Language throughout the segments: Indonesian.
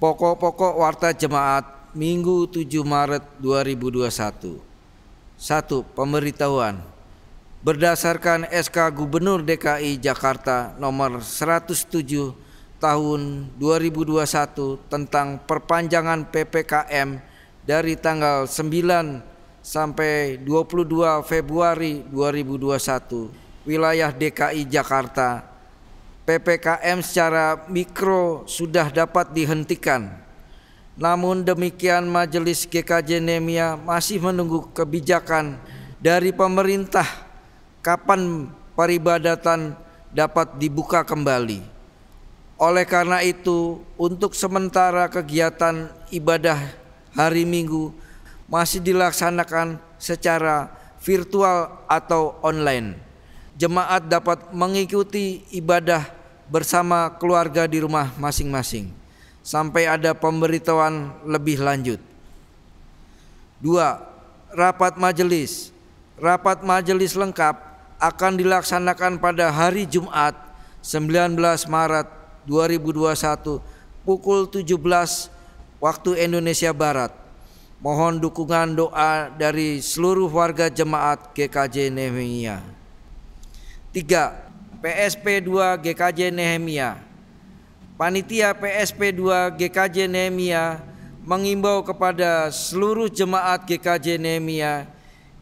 Pokok-pokok Warta Jemaat Minggu 7 Maret 2021. 1. Pemberitahuan. Berdasarkan SK Gubernur DKI Jakarta nomor 107 tahun 2021 tentang perpanjangan PPKM dari tanggal 9 sampai 22 Februari 2021, wilayah DKI Jakarta, PPKM secara mikro sudah dapat dihentikan. Namun demikian, Majelis GKJ Nehemia masih menunggu kebijakan dari pemerintah kapan peribadatan dapat dibuka kembali. Oleh karena itu, untuk sementara kegiatan ibadah hari Minggu masih dilaksanakan secara virtual atau online. Jemaat dapat mengikuti ibadah bersama keluarga di rumah masing-masing sampai ada pemberitahuan lebih lanjut. 2. Rapat majelis. Rapat majelis lengkap akan dilaksanakan pada hari Jumat 19 Maret 2021 pukul 17 waktu Indonesia Barat. Mohon dukungan doa dari seluruh warga jemaat GKJ Nehemia. 3. PSP 2 GKJ Nehemia. Panitia PSP 2 GKJ Nehemia mengimbau kepada seluruh jemaat GKJ Nehemia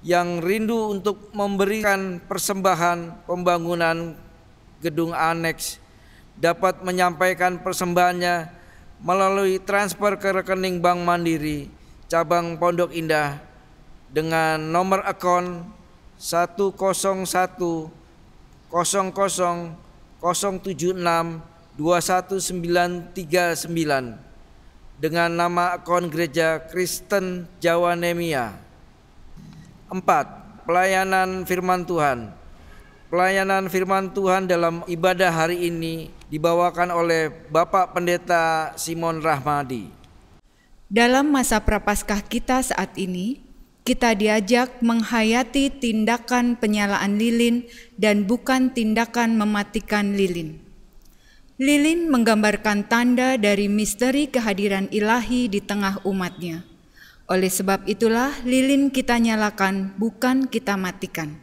yang rindu untuk memberikan persembahan pembangunan gedung aneks dapat menyampaikan persembahannya melalui transfer ke rekening Bank Mandiri cabang Pondok Indah dengan nomor akun 101 00 076 21939 dengan nama akun Gereja Kristen Jawa Nehemia. 4. Pelayanan firman Tuhan. Pelayanan firman Tuhan dalam ibadah hari ini dibawakan oleh Bapak Pendeta Simon Rahmadi. Dalam masa Prapaskah kita saat ini, kita diajak menghayati tindakan penyalaan lilin dan bukan tindakan mematikan lilin. Lilin menggambarkan tanda dari misteri kehadiran ilahi di tengah umatnya. Oleh sebab itulah lilin kita nyalakan, bukan kita matikan.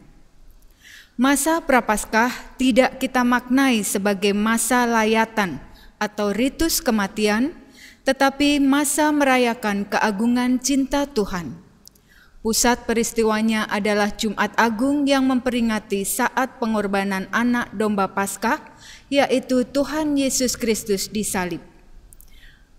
Masa Prapaskah tidak kita maknai sebagai masa layatan atau ritus kematian, tetapi masa merayakan keagungan cinta Tuhan. Pusat peristiwanya adalah Jumat Agung yang memperingati saat pengorbanan anak domba Paskah, yaitu Tuhan Yesus Kristus disalib.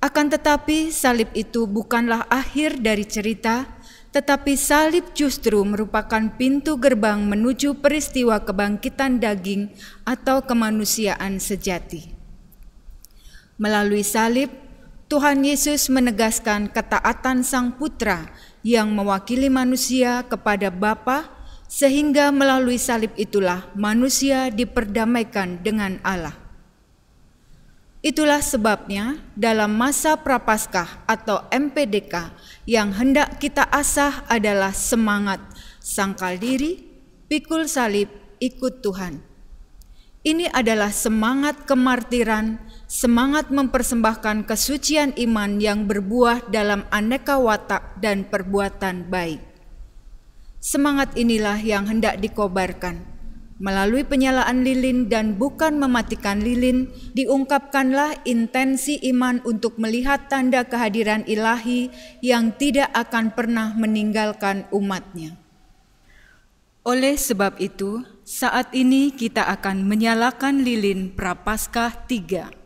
Akan tetapi salib itu bukanlah akhir dari cerita, tetapi salib justru merupakan pintu gerbang menuju peristiwa kebangkitan daging atau kemanusiaan sejati. Melalui salib, Tuhan Yesus menegaskan ketaatan Sang Putra yang mewakili manusia kepada Bapa, sehingga melalui salib itulah manusia diperdamaikan dengan Allah. Itulah sebabnya dalam masa Prapaskah atau MPDK yang hendak kita asah adalah semangat sangkal diri, pikul salib, ikut Tuhan. Ini adalah semangat kemartiran, semangat mempersembahkan kesucian iman yang berbuah dalam aneka watak dan perbuatan baik. Semangat inilah yang hendak dikobarkan. Melalui penyalaan lilin dan bukan mematikan lilin, diungkapkanlah intensi iman untuk melihat tanda kehadiran ilahi yang tidak akan pernah meninggalkan umatnya. Oleh sebab itu, saat ini kita akan menyalakan lilin Prapaskah 3.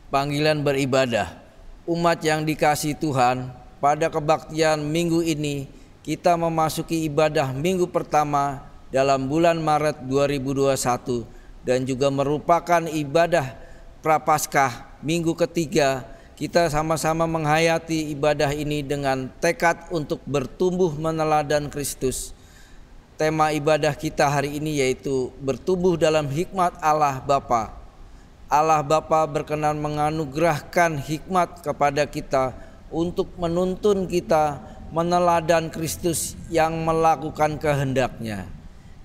Panggilan beribadah. Umat yang dikasihi Tuhan, pada kebaktian minggu ini kita memasuki ibadah minggu pertama dalam bulan Maret 2021 dan juga merupakan ibadah Prapaskah minggu ketiga. Kita sama-sama menghayati ibadah ini dengan tekad untuk bertumbuh meneladan Kristus. Tema ibadah kita hari ini yaitu bertumbuh dalam hikmat Allah Bapa. Allah Bapa berkenan menganugerahkan hikmat kepada kita untuk menuntun kita meneladan Kristus yang melakukan kehendak-Nya.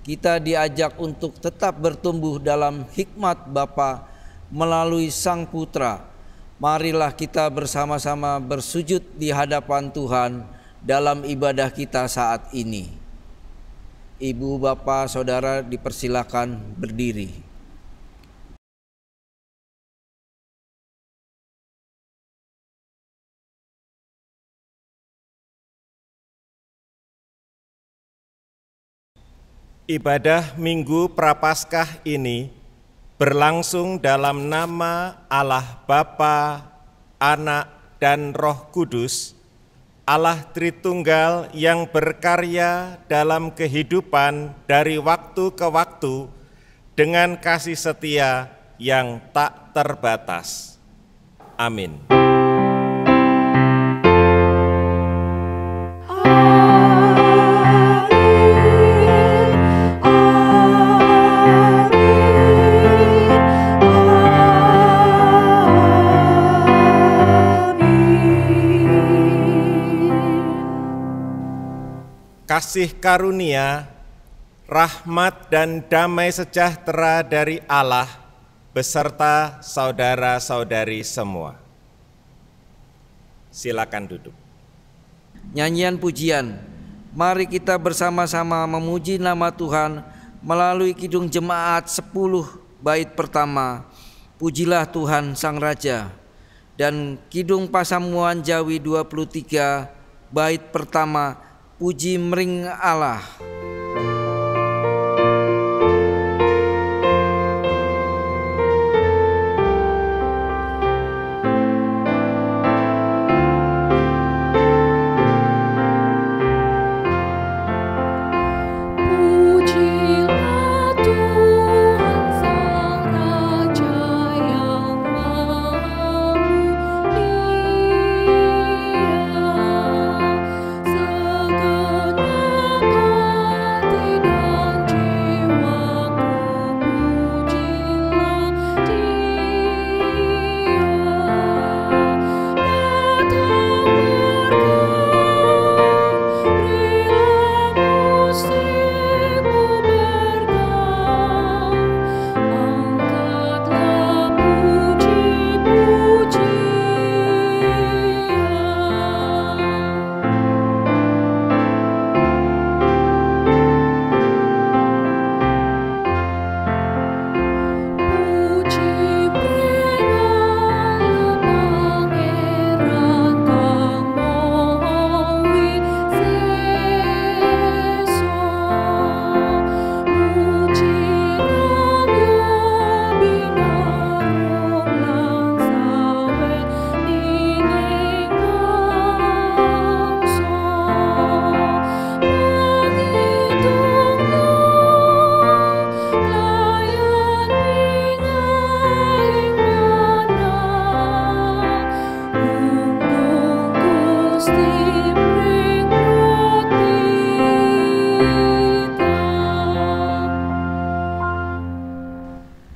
Kita diajak untuk tetap bertumbuh dalam hikmat Bapa melalui Sang Putra. Marilah kita bersama-sama bersujud di hadapan Tuhan dalam ibadah kita saat ini. Ibu, Bapak, Saudara dipersilakan berdiri. Ibadah Minggu Prapaskah ini berlangsung dalam nama Allah Bapa, Anak, dan Roh Kudus, Allah Tritunggal yang berkarya dalam kehidupan dari waktu ke waktu dengan kasih setia yang tak terbatas. Amin. Kasih karunia, rahmat dan damai sejahtera dari Allah beserta saudara-saudari semua. Silakan duduk. Nyanyian pujian. Mari kita bersama-sama memuji nama Tuhan melalui Kidung Jemaat 10 bait pertama, Pujilah Tuhan Sang Raja, dan Kidung Pasamuan Jawi 23 bait pertama, Puji Mring Allah.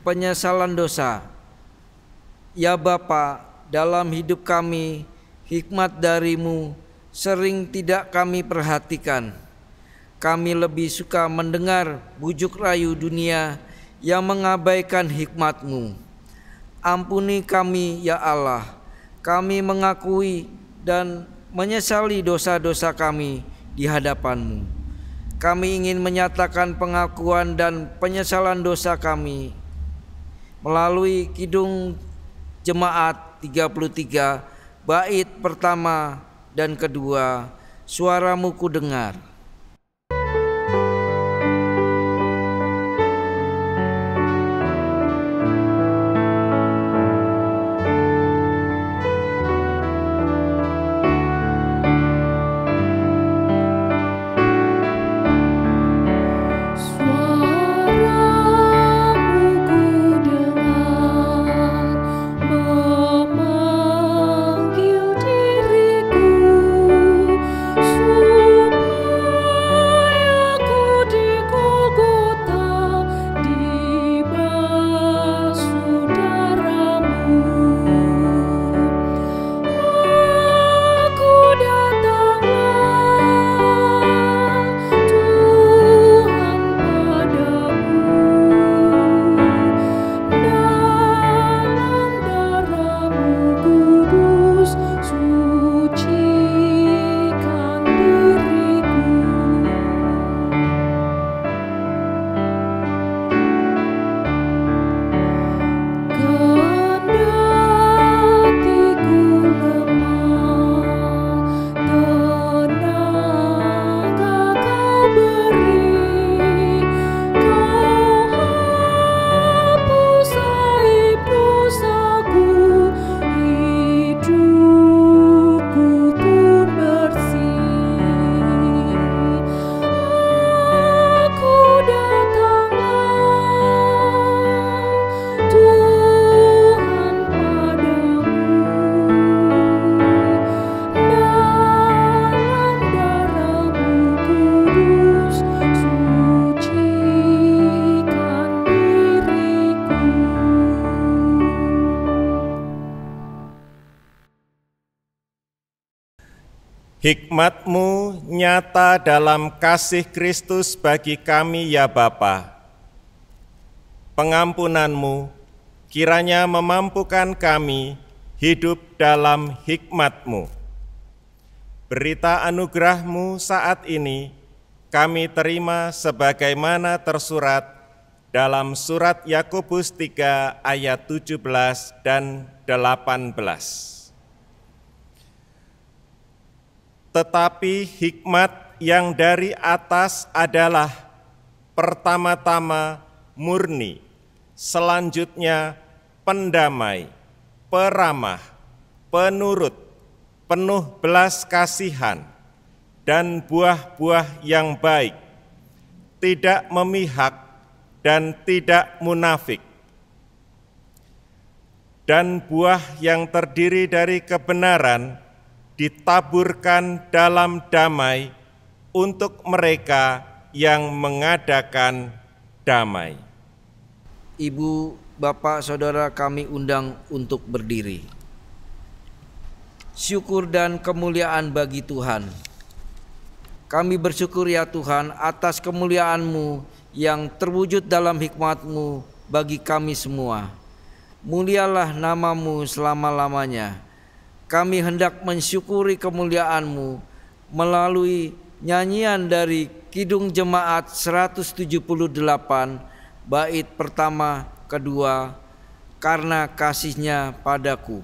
Penyesalan dosa. Ya Bapa, dalam hidup kami hikmat dari-Mu sering tidak kami perhatikan. Kami lebih suka mendengar bujuk rayu dunia yang mengabaikan hikmat-Mu. Ampuni kami ya Allah, kami mengakui dan menyesali dosa-dosa kami di hadapan-Mu. Kami ingin menyatakan pengakuan dan penyesalan dosa kami melalui Kidung Jemaat 33 bait pertama dan kedua, Suara-Mu ku dengar. Hikmat-Mu nyata dalam kasih Kristus bagi kami ya Bapa. Pengampunan-Mu kiranya memampukan kami hidup dalam hikmat-Mu. Berita anugerah-Mu saat ini kami terima sebagaimana tersurat dalam surat Yakobus 3 ayat 17 dan 18. Tetapi hikmat yang dari atas adalah pertama-tama murni, selanjutnya pendamai, peramah, penurut, penuh belas kasihan, dan buah-buah yang baik, tidak memihak dan tidak munafik. Dan buah yang terdiri dari kebenaran ditaburkan dalam damai untuk mereka yang mengadakan damai. Ibu, Bapak, Saudara kami undang untuk berdiri. Syukur dan kemuliaan bagi Tuhan. Kami bersyukur ya Tuhan atas kemuliaan-Mu yang terwujud dalam hikmat-Mu bagi kami semua. Mulialah nama-Mu selama-lamanya. Kami hendak mensyukuri kemuliaan-Mu melalui nyanyian dari Kidung Jemaat 178, bait pertama, kedua, karena kasih-Nya padaku.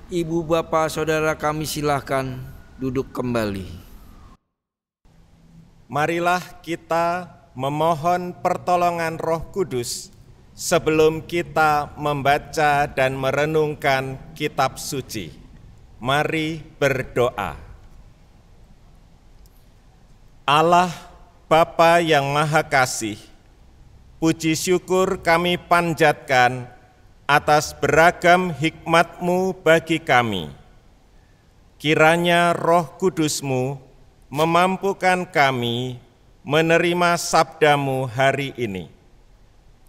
Ibu, Bapak, Saudara kami silahkan duduk kembali. Marilah kita memohon pertolongan Roh Kudus sebelum kita membaca dan merenungkan kitab suci. Mari berdoa. Allah Bapa yang Maha Kasih, puji syukur kami panjatkan atas beragam hikmat-Mu bagi kami. Kiranya Roh Kudus-Mu memampukan kami menerima sabda-Mu hari ini.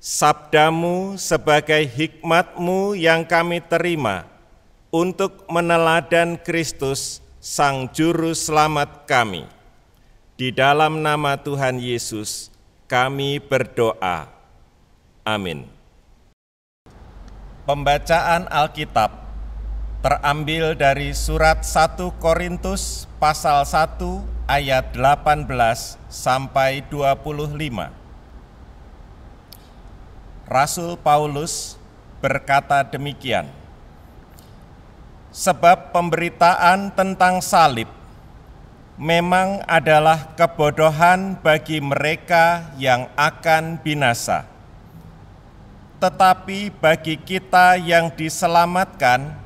Sabda-Mu sebagai hikmat-Mu yang kami terima untuk meneladan Kristus, Sang Juru Selamat kami. Di dalam nama Tuhan Yesus kami berdoa. Amin. Pembacaan Alkitab terambil dari surat 1 Korintus pasal 1 ayat 18 sampai 25. Rasul Paulus berkata demikian, sebab pemberitaan tentang salib memang adalah kebodohan bagi mereka yang akan binasa. Tetapi bagi kita yang diselamatkan,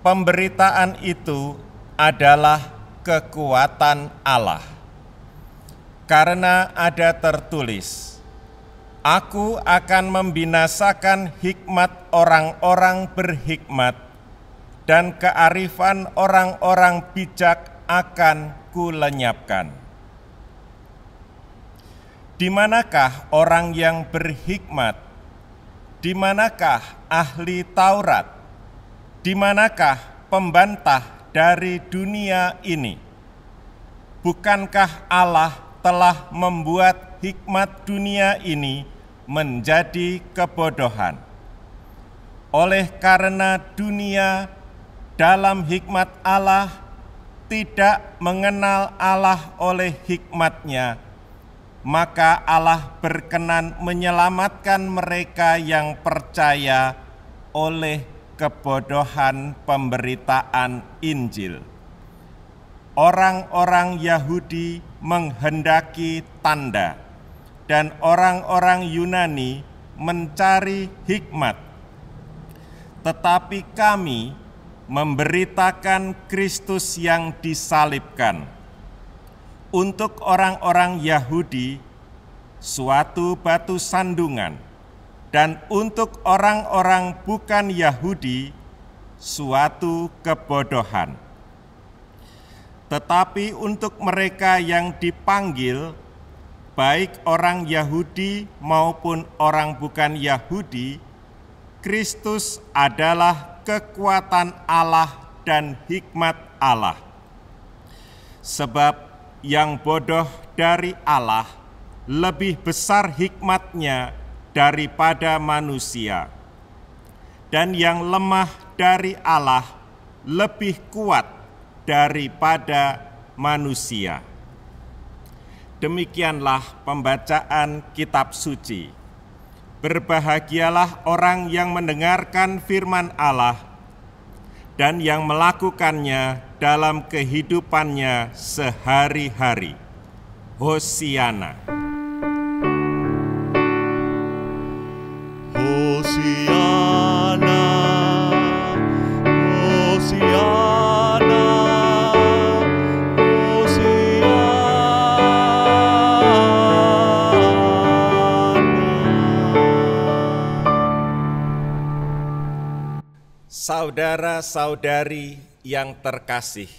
pemberitaan itu adalah kekuatan Allah. Karena ada tertulis, Aku akan membinasakan hikmat orang-orang berhikmat, dan kearifan orang-orang bijak akan kulenyapkan. Di manakah orang yang berhikmat? Di manakah ahli Taurat? Di manakah pembantah dari dunia ini? Bukankah Allah telah membuat hikmat dunia ini menjadi kebodohan? Oleh karena dunia dalam hikmat Allah tidak mengenal Allah oleh hikmatnya, maka Allah berkenan menyelamatkan mereka yang percaya oleh kebodohan pemberitaan Injil. Orang-orang Yahudi menghendaki tanda, dan orang-orang Yunani mencari hikmat. Tetapi kami memberitakan Kristus yang disalibkan. Untuk orang-orang Yahudi, suatu batu sandungan, dan untuk orang-orang bukan Yahudi, suatu kebodohan. Tetapi untuk mereka yang dipanggil, baik orang Yahudi maupun orang bukan Yahudi, Kristus adalah kekuatan Allah dan hikmat Allah. Sebab yang bodoh dari Allah lebih besar hikmatnya daripada manusia, dan yang lemah dari Allah lebih kuat daripada manusia. Demikianlah pembacaan kitab suci. Berbahagialah orang yang mendengarkan firman Allah dan yang melakukannya dalam kehidupannya sehari-hari. Hosiana. Hosiana, Hosiana, Saudara-saudari yang terkasih,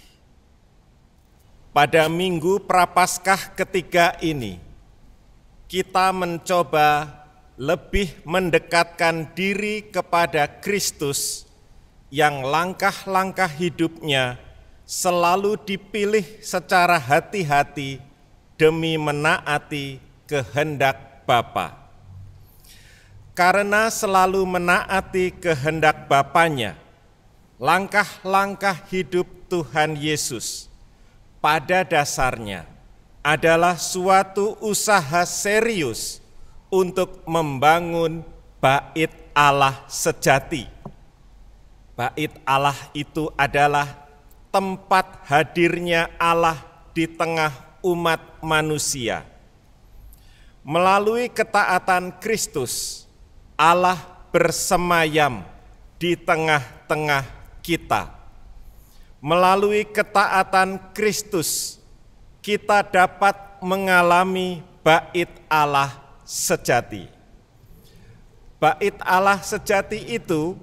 pada Minggu Prapaskah ketiga ini, kita mencoba lebih mendekatkan diri kepada Kristus yang langkah-langkah hidupnya selalu dipilih secara hati-hati demi menaati kehendak Bapa. Karena selalu menaati kehendak Bapanya, langkah-langkah hidup Tuhan Yesus pada dasarnya adalah suatu usaha serius untuk membangun bait Allah sejati. Bait Allah itu adalah tempat hadirnya Allah di tengah umat manusia. Melalui ketaatan Kristus, Allah bersemayam di tengah-tengah kita. Melalui ketaatan Kristus, kita dapat mengalami bait Allah sejati. Bait Allah sejati itu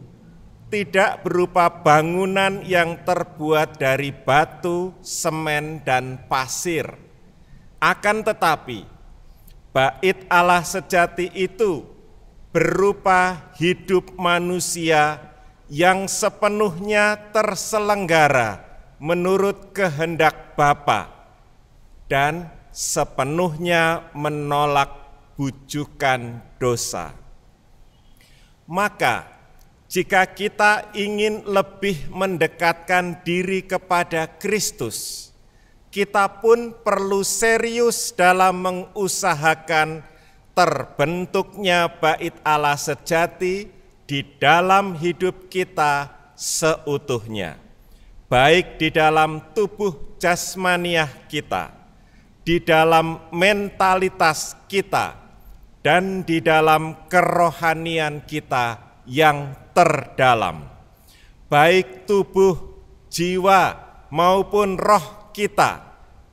tidak berupa bangunan yang terbuat dari batu, semen, dan pasir. Akan tetapi, bait Allah sejati itu berupa hidup manusia yang sepenuhnya terselenggara menurut kehendak Bapa dan sepenuhnya menolak bujukan dosa. Maka, jika kita ingin lebih mendekatkan diri kepada Kristus, kita pun perlu serius dalam mengusahakan terbentuknya bait Allah sejati di dalam hidup kita seutuhnya, baik di dalam tubuh jasmaniah kita, di dalam mentalitas kita, dan di dalam kerohanian kita yang terdalam, baik tubuh, jiwa, maupun roh kita,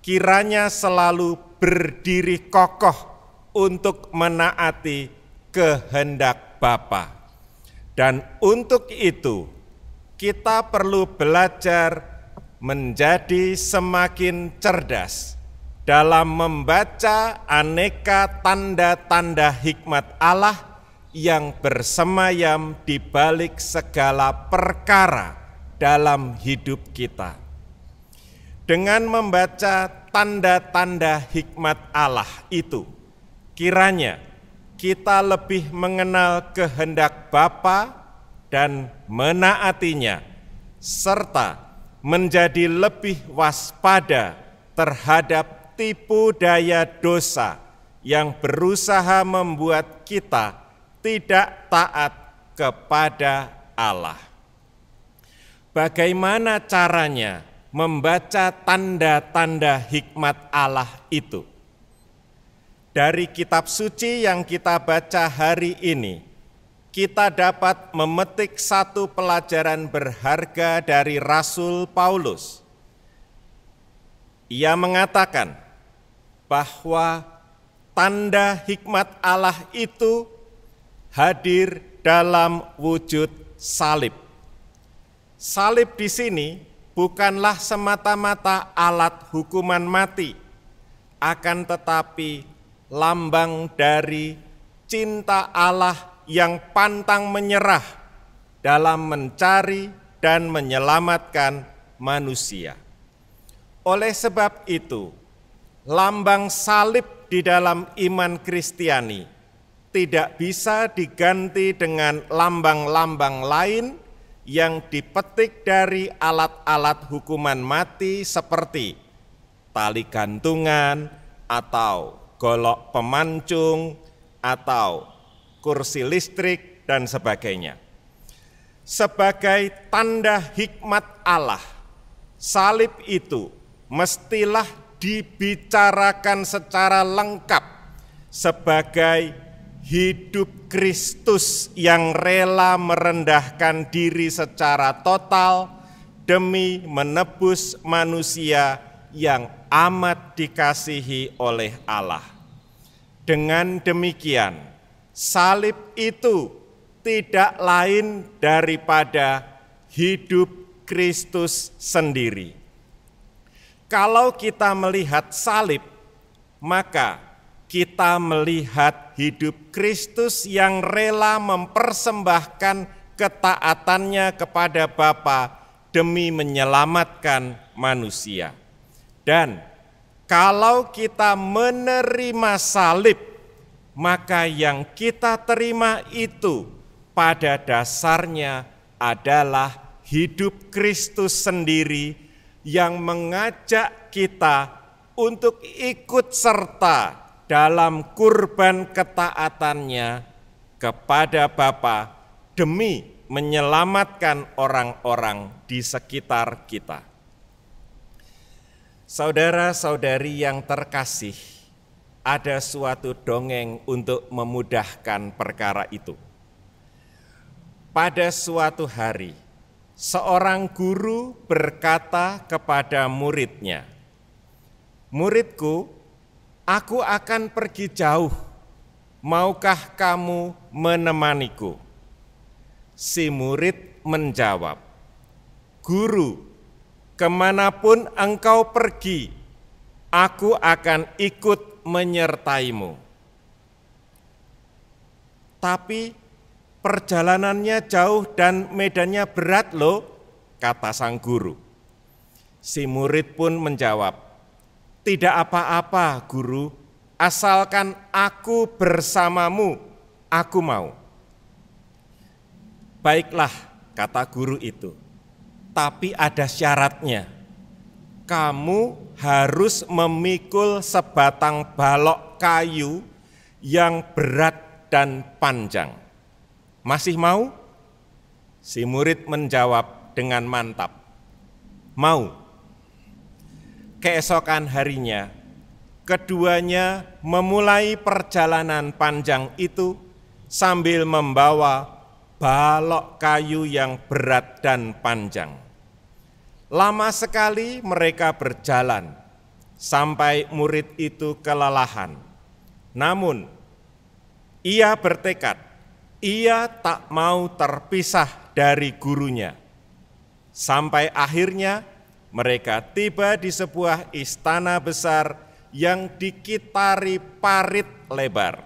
kiranya selalu berdiri kokoh untuk menaati kehendak Bapa. Dan untuk itu, kita perlu belajar menjadi semakin cerdas dalam membaca aneka tanda-tanda hikmat Allah yang bersemayam di balik segala perkara dalam hidup kita. Dengan membaca tanda-tanda hikmat Allah itu, kiranya kita lebih mengenal kehendak Bapa dan menaatinya, serta menjadi lebih waspada terhadap tipu daya dosa yang berusaha membuat kita tidak taat kepada Allah. Bagaimana caranya membaca tanda-tanda hikmat Allah itu? Dari kitab suci yang kita baca hari ini, kita dapat memetik satu pelajaran berharga dari Rasul Paulus. Ia mengatakan bahwa tanda hikmat Allah itu hadir dalam wujud salib. Salib di sini bukanlah semata-mata alat hukuman mati, akan tetapi lambang dari cinta Allah yang pantang menyerah dalam mencari dan menyelamatkan manusia. Oleh sebab itu, lambang salib di dalam iman Kristiani tidak bisa diganti dengan lambang-lambang lain yang dipetik dari alat-alat hukuman mati seperti tali gantungan atau golok pemancung atau kursi listrik dan sebagainya. Sebagai tanda hikmat Allah, salib itu mestilah dibicarakan secara lengkap sebagai hidup Kristus yang rela merendahkan diri secara total demi menebus manusia yang amat dikasihi oleh Allah. Dengan demikian, salib itu tidak lain daripada hidup Kristus sendiri. Kalau kita melihat salib, maka kita melihat hidup Kristus yang rela mempersembahkan ketaatannya kepada Bapa demi menyelamatkan manusia. Dan kalau kita menerima salib, maka yang kita terima itu pada dasarnya adalah hidup Kristus sendiri yang mengajak kita untuk ikut serta dalam kurban ketaatannya kepada Bapa demi menyelamatkan orang-orang di sekitar kita. Saudara-saudari yang terkasih, ada suatu dongeng untuk memudahkan perkara itu. Pada suatu hari, seorang guru berkata kepada muridnya, "Muridku, aku akan pergi jauh, maukah kamu menemaniku?" Si murid menjawab, "Guru, kemanapun engkau pergi, aku akan ikut menyertaimu." "Tapi perjalanannya jauh dan medannya berat loh," kata sang guru. Si murid pun menjawab, "Tidak apa-apa, Guru, asalkan aku bersamamu, aku mau." "Baiklah," kata guru itu, "tapi ada syaratnya. Kamu harus memikul sebatang balok kayu yang berat dan panjang. Masih mau?" Si murid menjawab dengan mantap, "Mau." Keesokan harinya, keduanya memulai perjalanan panjang itu sambil membawa balok kayu yang berat dan panjang. Lama sekali mereka berjalan, sampai murid itu kelelahan. Namun, ia bertekad, ia tak mau terpisah dari gurunya. Sampai akhirnya mereka tiba di sebuah istana besar yang dikitari parit lebar.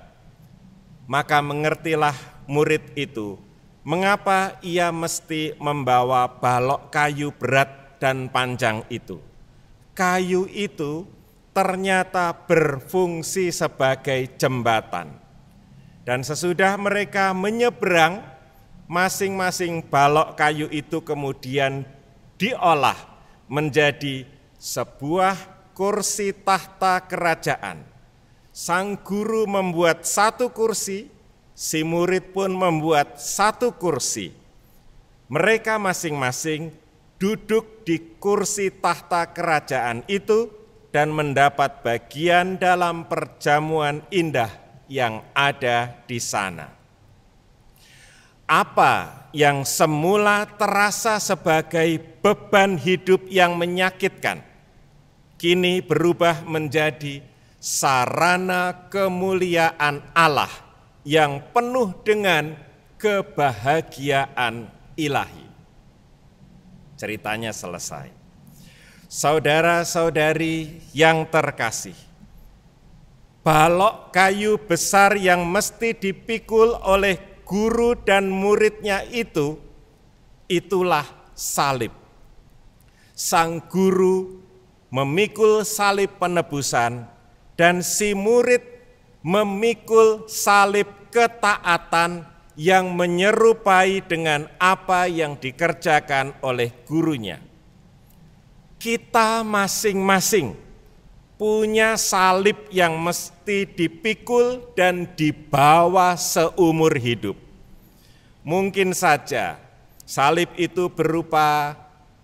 Maka mengertilah murid itu mengapa ia mesti membawa balok kayu berat dan panjang itu. Kayu itu ternyata berfungsi sebagai jembatan. Dan sesudah mereka menyeberang, masing-masing balok kayu itu kemudian diolah menjadi sebuah kursi tahta kerajaan. Sang guru membuat satu kursi, si murid pun membuat satu kursi. Mereka masing-masing duduk di kursi tahta kerajaan itu dan mendapat bagian dalam perjamuan indah yang ada di sana. Apa yang semula terasa sebagai beban hidup yang menyakitkan, kini berubah menjadi sarana kemuliaan Allah yang penuh dengan kebahagiaan ilahi. Ceritanya selesai. Saudara-saudari yang terkasih, balok kayu besar yang mesti dipikul oleh guru dan muridnya itu, itulah salib. Sang guru memikul salib penebusan dan si murid memikul salib ketaatan yang menyerupai dengan apa yang dikerjakan oleh gurunya. Kita masing-masing punya salib yang mesti dipikul dan dibawa seumur hidup. Mungkin saja salib itu berupa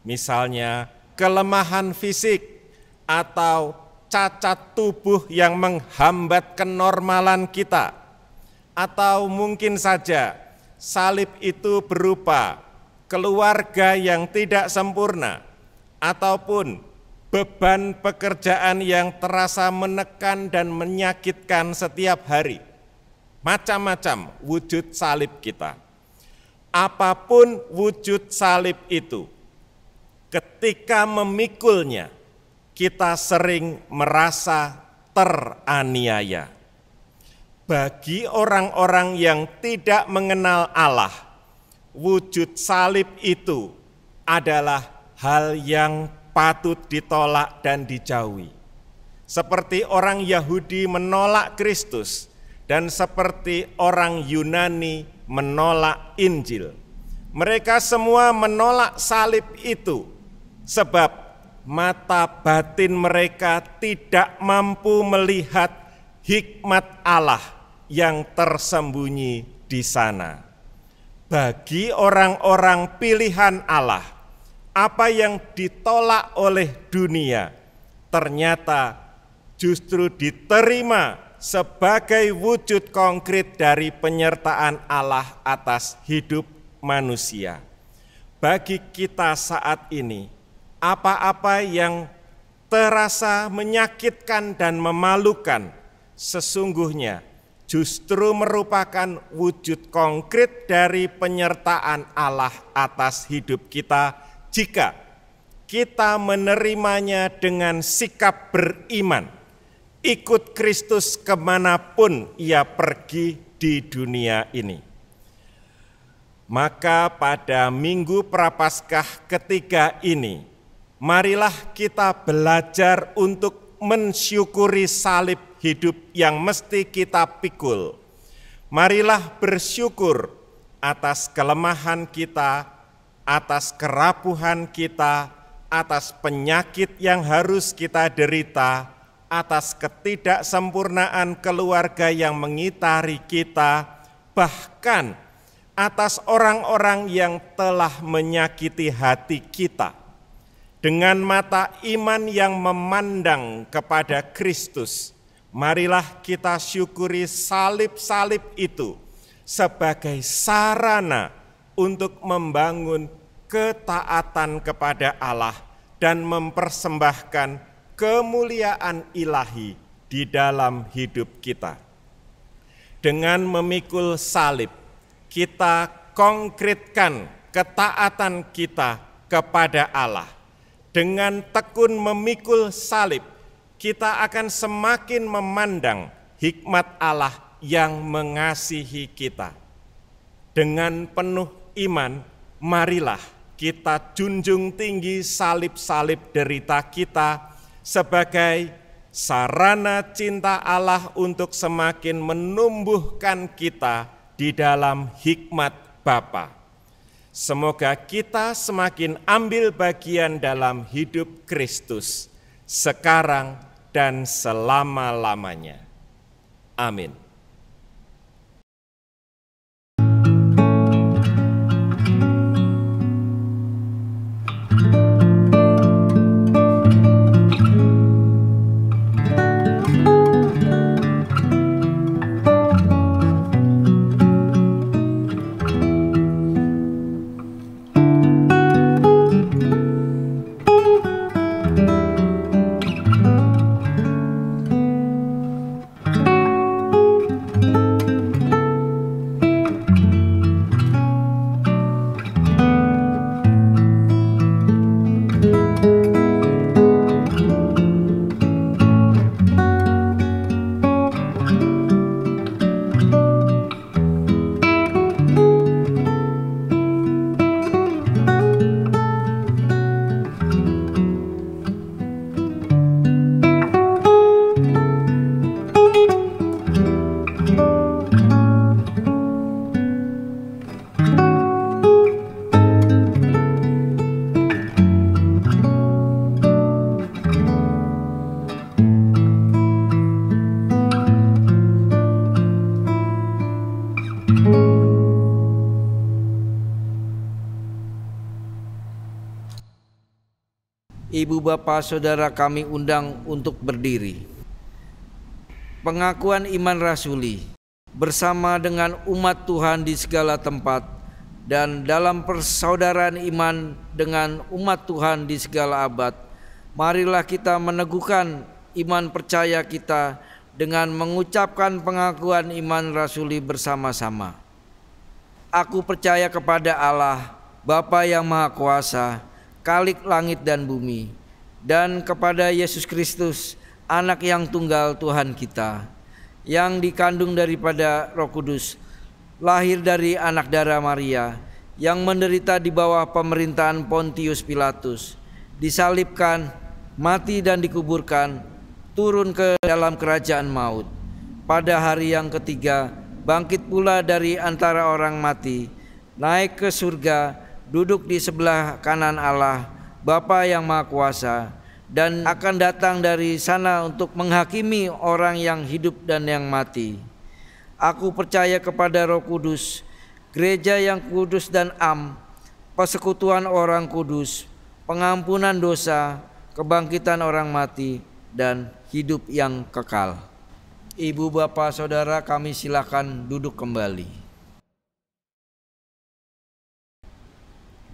misalnya kelemahan fisik atau cacat tubuh yang menghambat kenormalan kita. Atau mungkin saja salib itu berupa keluarga yang tidak sempurna, ataupun beban pekerjaan yang terasa menekan dan menyakitkan setiap hari. Macam-macam wujud salib kita. Apapun wujud salib itu, ketika memikulnya, kita sering merasa teraniaya. Bagi orang-orang yang tidak mengenal Allah, wujud salib itu adalah hal yang patut ditolak dan dijauhi. Seperti orang Yahudi menolak Kristus dan seperti orang Yunani menolak Injil. Mereka semua menolak salib itu sebab mata batin mereka tidak mampu melihat hikmat Allah yang tersembunyi di sana. Bagi orang-orang pilihan Allah, apa yang ditolak oleh dunia ternyata justru diterima sebagai wujud konkret dari penyertaan Allah atas hidup manusia. Bagi kita saat ini, apa-apa yang terasa menyakitkan dan memalukan sesungguhnya justru merupakan wujud konkret dari penyertaan Allah atas hidup kita jika kita menerimanya dengan sikap beriman, ikut Kristus kemanapun ia pergi di dunia ini. Maka pada Minggu Prapaskah ketiga ini, marilah kita belajar untuk mensyukuri salib hidup yang mesti kita pikul. Marilah bersyukur atas kelemahan kita, atas kerapuhan kita, atas penyakit yang harus kita derita, atas ketidaksempurnaan keluarga yang mengitari kita, bahkan atas orang-orang yang telah menyakiti hati kita. Dengan mata iman yang memandang kepada Kristus, marilah kita syukuri salib-salib itu sebagai sarana untuk membangun ketaatan kepada Allah dan mempersembahkan kemuliaan ilahi di dalam hidup kita. Dengan memikul salib, kita konkretkan ketaatan kita kepada Allah. Dengan tekun memikul salib, kita akan semakin memandang hikmat Allah yang mengasihi kita. Dengan penuh iman, marilah kita junjung tinggi salib-salib derita kita sebagai sarana cinta Allah untuk semakin menumbuhkan kita di dalam hikmat Bapa. Semoga kita semakin ambil bagian dalam hidup Kristus sekarang dan selama-lamanya. Amin. Ibu bapak saudara kami undang untuk berdiri. Pengakuan iman rasuli bersama dengan umat Tuhan di segala tempat dan dalam persaudaraan iman dengan umat Tuhan di segala abad. Marilah kita meneguhkan iman percaya kita dengan mengucapkan pengakuan iman rasuli bersama-sama. Aku percaya kepada Allah, Bapa yang Maha Kuasa, Khalik langit dan bumi, dan kepada Yesus Kristus, Anak yang tunggal Tuhan kita, yang dikandung daripada Roh Kudus, lahir dari anak darah Maria, yang menderita di bawah pemerintahan Pontius Pilatus, disalibkan, mati dan dikuburkan, turun ke dalam kerajaan maut. Pada hari yang ketiga, bangkit pula dari antara orang mati, naik ke surga, duduk di sebelah kanan Allah, Bapa yang Maha Kuasa, dan akan datang dari sana untuk menghakimi orang yang hidup dan yang mati. Aku percaya kepada Roh Kudus, gereja yang kudus dan am, persekutuan orang kudus, pengampunan dosa, kebangkitan orang mati, dan hidup yang kekal. Ibu bapak saudara kami silakan duduk kembali.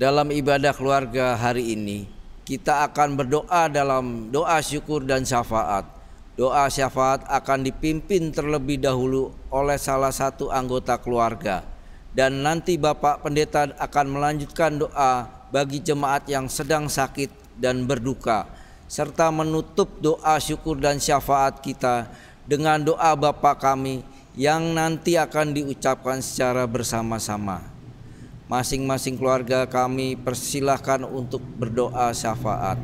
Dalam ibadah keluarga hari ini, kita akan berdoa dalam doa syukur dan syafaat. Doa syafaat akan dipimpin terlebih dahulu oleh salah satu anggota keluarga. Dan nanti Bapak Pendeta akan melanjutkan doa bagi jemaat yang sedang sakit dan berduka. Serta menutup doa syukur dan syafaat kita dengan doa Bapa kami yang nanti akan diucapkan secara bersama-sama. Masing-masing keluarga kami persilahkan untuk berdoa syafaat.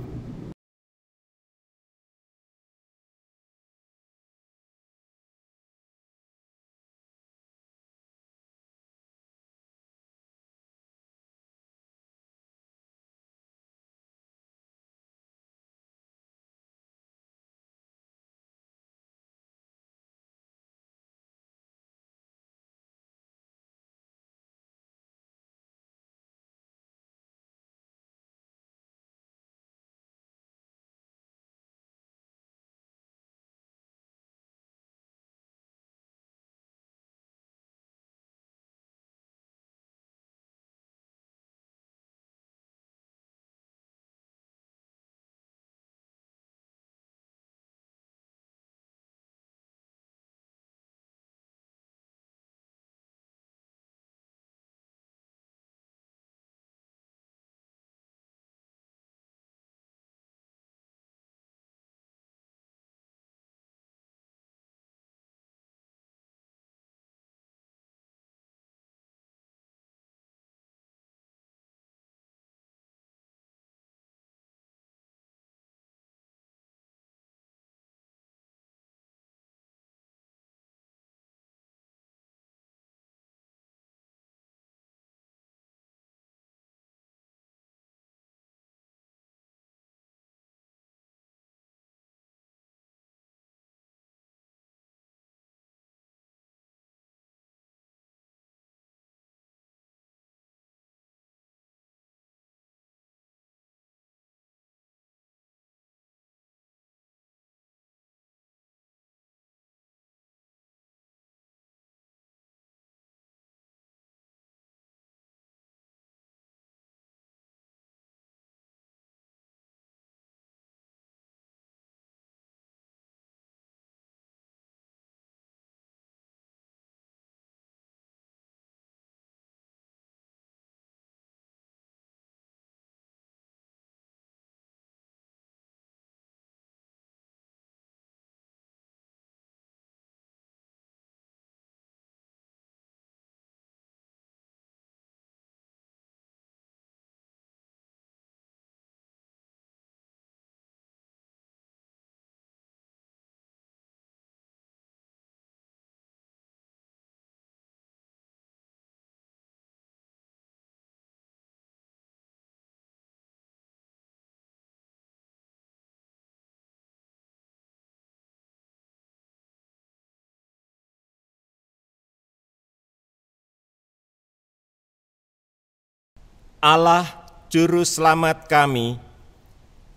Allah Juru Selamat kami,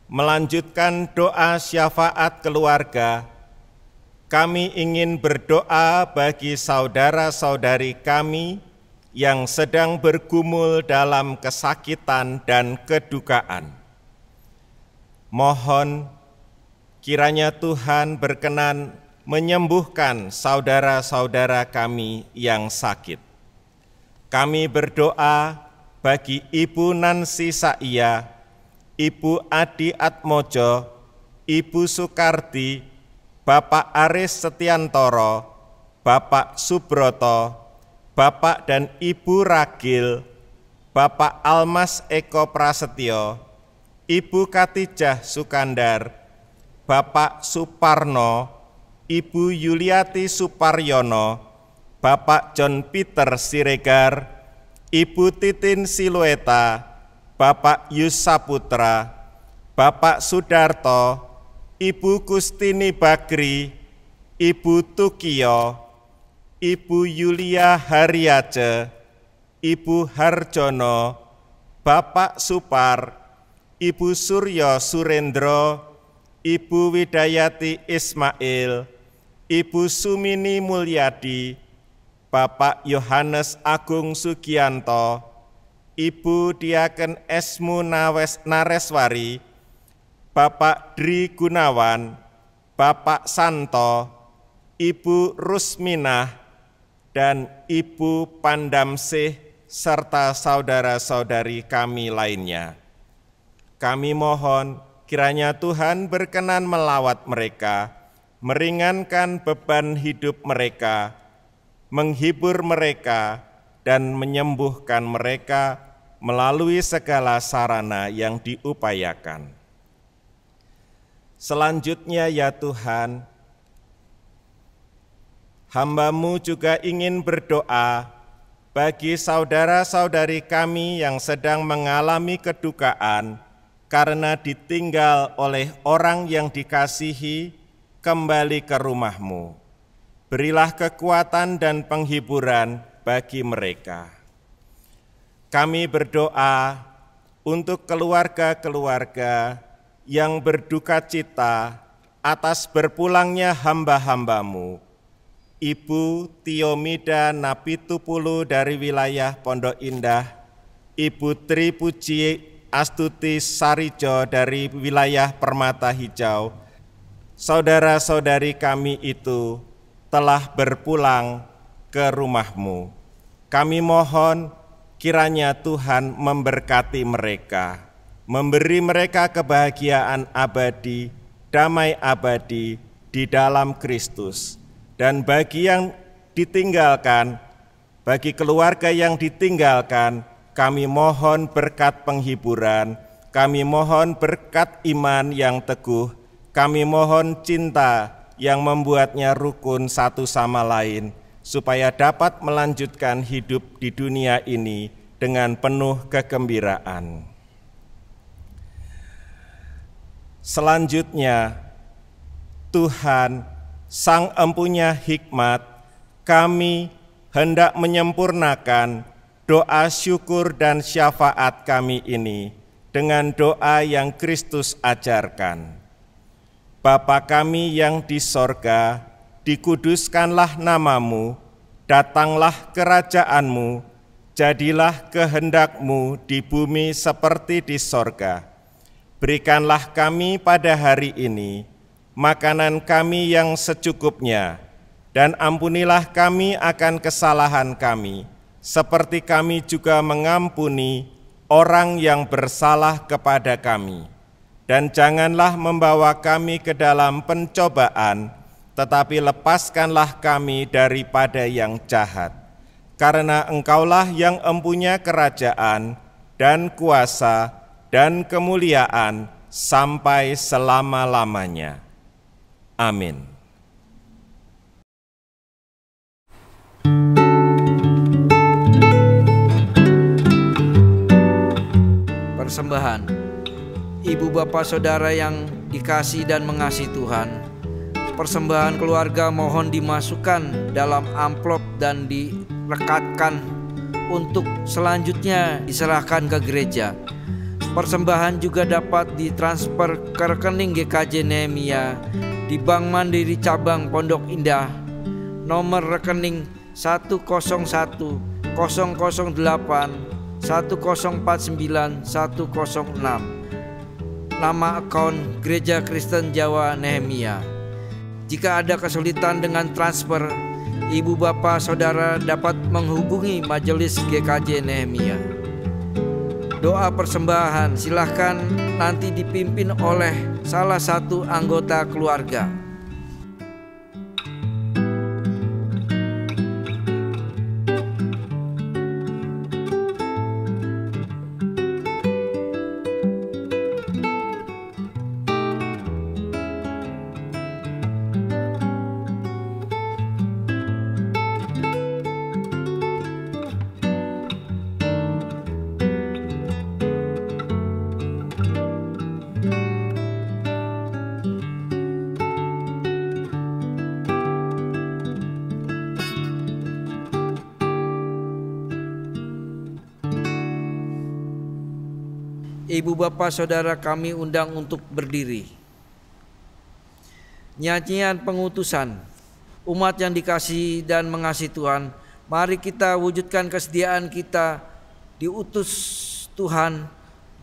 melanjutkan doa syafaat keluarga, kami ingin berdoa bagi saudara-saudari kami yang sedang bergumul dalam kesakitan dan kedukaan. Mohon kiranya Tuhan berkenan menyembuhkan saudara-saudara kami yang sakit. Kami berdoa bagi Ibu Nancy Saia, Ibu Adi Atmojo, Ibu Sukarti, Bapak Aris Setiantoro, Bapak Subroto, Bapak dan Ibu Ragil, Bapak Almas Eko Prasetyo, Ibu Katijah Sukandar, Bapak Suparno, Ibu Yuliati Suparyono, Bapak John Peter Siregar, Ibu Titin Silueta, Bapak Yus Saputra, Bapak Sudarto, Ibu Kustini Bakri, Ibu Tukiyo, Ibu Yulia Hariace, Ibu Harjono, Bapak Supar, Ibu Suryo Surendro, Ibu Widayati Ismail, Ibu Sumini Mulyadi, Bapak Yohanes Agung Sugianto, Ibu Diaken Esmu Nareswari, Bapak Dri Gunawan, Bapak Santo, Ibu Rusminah, dan Ibu Pandamsih, serta saudara-saudari kami lainnya. Kami mohon kiranya Tuhan berkenan melawat mereka, meringankan beban hidup mereka, menghibur mereka, dan menyembuhkan mereka melalui segala sarana yang diupayakan. Selanjutnya ya Tuhan, hamba-Mu juga ingin berdoa bagi saudara-saudari kami yang sedang mengalami kedukaan karena ditinggal oleh orang yang dikasihi kembali ke rumah-Mu. Berilah kekuatan dan penghiburan bagi mereka. Kami berdoa untuk keluarga-keluarga yang berduka cita atas berpulangnya hamba-hamba-Mu. Ibu Tiomida Napitupulu dari wilayah Pondok Indah, Ibu Tri Puji Astuti Sarijo dari wilayah Permata Hijau, saudara-saudari kami itu telah berpulang ke rumah-Mu. Kami mohon kiranya Tuhan memberkati mereka, memberi mereka kebahagiaan abadi, damai abadi di dalam Kristus. Dan bagi yang ditinggalkan, bagi keluarga yang ditinggalkan, kami mohon berkat penghiburan, kami mohon berkat iman yang teguh, kami mohon cinta yang membuatnya rukun satu sama lain, supaya dapat melanjutkan hidup di dunia ini dengan penuh kegembiraan. Selanjutnya, Tuhan, Sang Empunya Hikmat, kami hendak menyempurnakan doa syukur dan syafaat kami ini dengan doa yang Kristus ajarkan. Bapa kami yang di sorga, dikuduskanlah nama-Mu, datanglah kerajaan-Mu, jadilah kehendak-Mu di bumi seperti di sorga. Berikanlah kami pada hari ini makanan kami yang secukupnya, dan ampunilah kami akan kesalahan kami, seperti kami juga mengampuni orang yang bersalah kepada kami. Dan janganlah membawa kami ke dalam pencobaan, tetapi lepaskanlah kami daripada yang jahat. Karena Engkaulah yang empunya kerajaan dan kuasa dan kemuliaan sampai selama-lamanya. Amin. Persembahan. Ibu bapak saudara yang dikasihi dan mengasihi Tuhan, persembahan keluarga mohon dimasukkan dalam amplop dan direkatkan untuk selanjutnya diserahkan ke gereja. Persembahan juga dapat ditransfer ke rekening GKJ Nehemia di Bank Mandiri Cabang Pondok Indah, nomor rekening 101 008 1049 106. Nama akun Gereja Kristen Jawa Nehemia. Jika ada kesulitan dengan transfer, Ibu Bapak Saudara dapat menghubungi Majelis GKJ Nehemia. Doa persembahan silahkan nanti dipimpin oleh salah satu anggota keluarga. Ibu Bapak Saudara kami undang untuk berdiri. Nyanyian pengutusan. Umat yang dikasihi dan mengasihi Tuhan, mari kita wujudkan kesediaan kita diutus Tuhan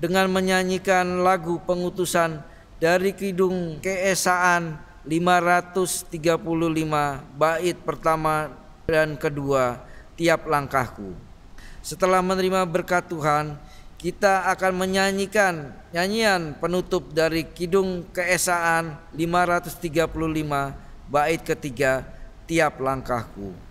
dengan menyanyikan lagu pengutusan dari Kidung Keesaan 535 bait pertama dan kedua, Tiap Langkahku. Setelah menerima berkat Tuhan, kita akan menyanyikan nyanyian penutup dari Kidung Keesaan 535 bait ketiga, Tiap Langkahku.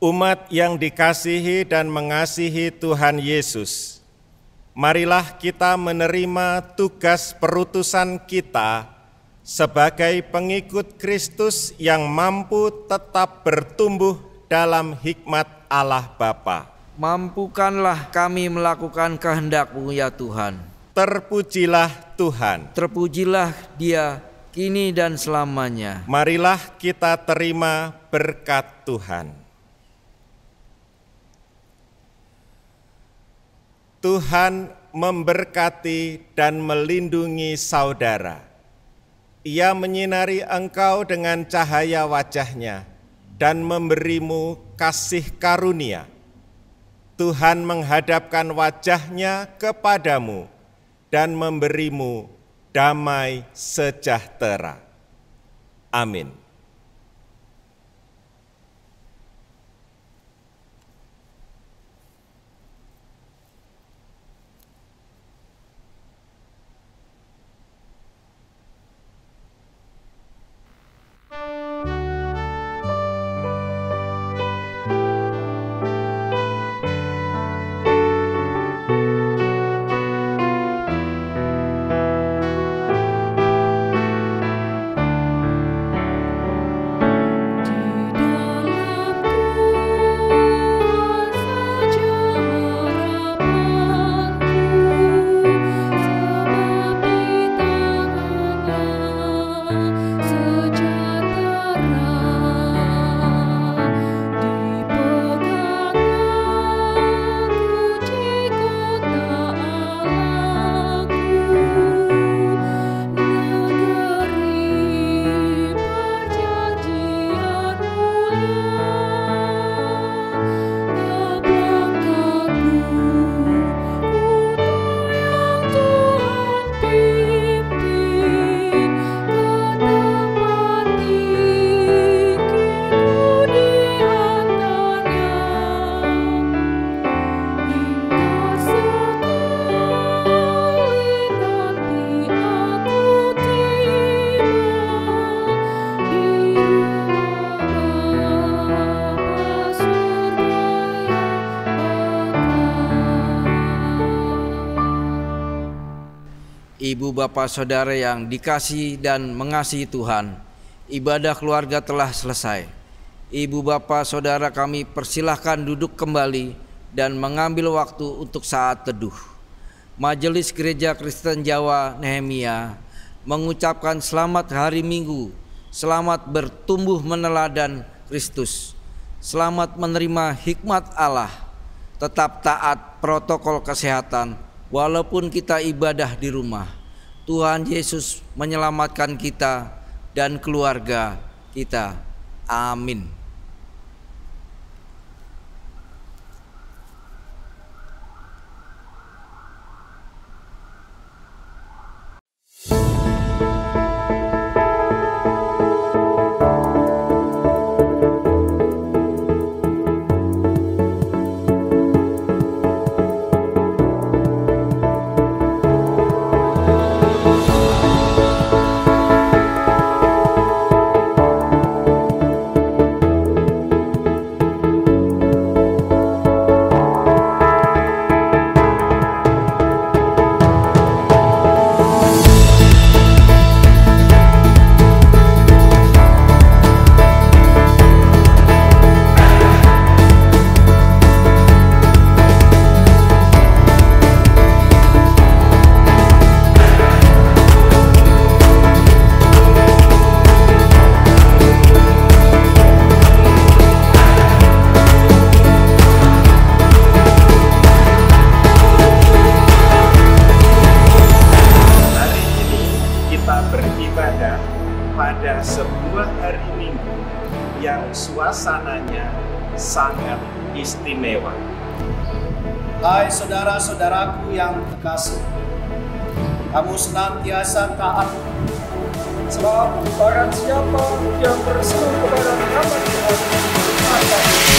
Umat yang dikasihi dan mengasihi Tuhan Yesus, marilah kita menerima tugas perutusan kita sebagai pengikut Kristus yang mampu tetap bertumbuh dalam hikmat Allah Bapa. Mampukanlah kami melakukan kehendak-Mu ya Tuhan. Terpujilah Tuhan. Terpujilah Dia kini dan selamanya. Marilah kita terima berkat Tuhan. Tuhan memberkati dan melindungi saudara. Ia menyinari engkau dengan cahaya wajah-Nya dan memberimu kasih karunia. Tuhan menghadapkan wajah-Nya kepadamu dan memberimu damai sejahtera. Amin. Ibu bapak saudara yang dikasihi dan mengasihi Tuhan, ibadah keluarga telah selesai. Ibu bapak saudara kami persilahkan duduk kembali dan mengambil waktu untuk saat teduh. Majelis Gereja Kristen Jawa Nehemia mengucapkan selamat hari Minggu, selamat bertumbuh meneladan Kristus, selamat menerima hikmat Allah, tetap taat protokol kesehatan walaupun kita ibadah di rumah. Tuhan Yesus menyelamatkan kita dan keluarga kita. Amin. pada sebuah hari Minggu yang suasananya sangat istimewa. Hai saudara-saudaraku yang terkasih, kamu senantiasa taat, sebab barang siapa yang berseru kepada nama Tuhan akan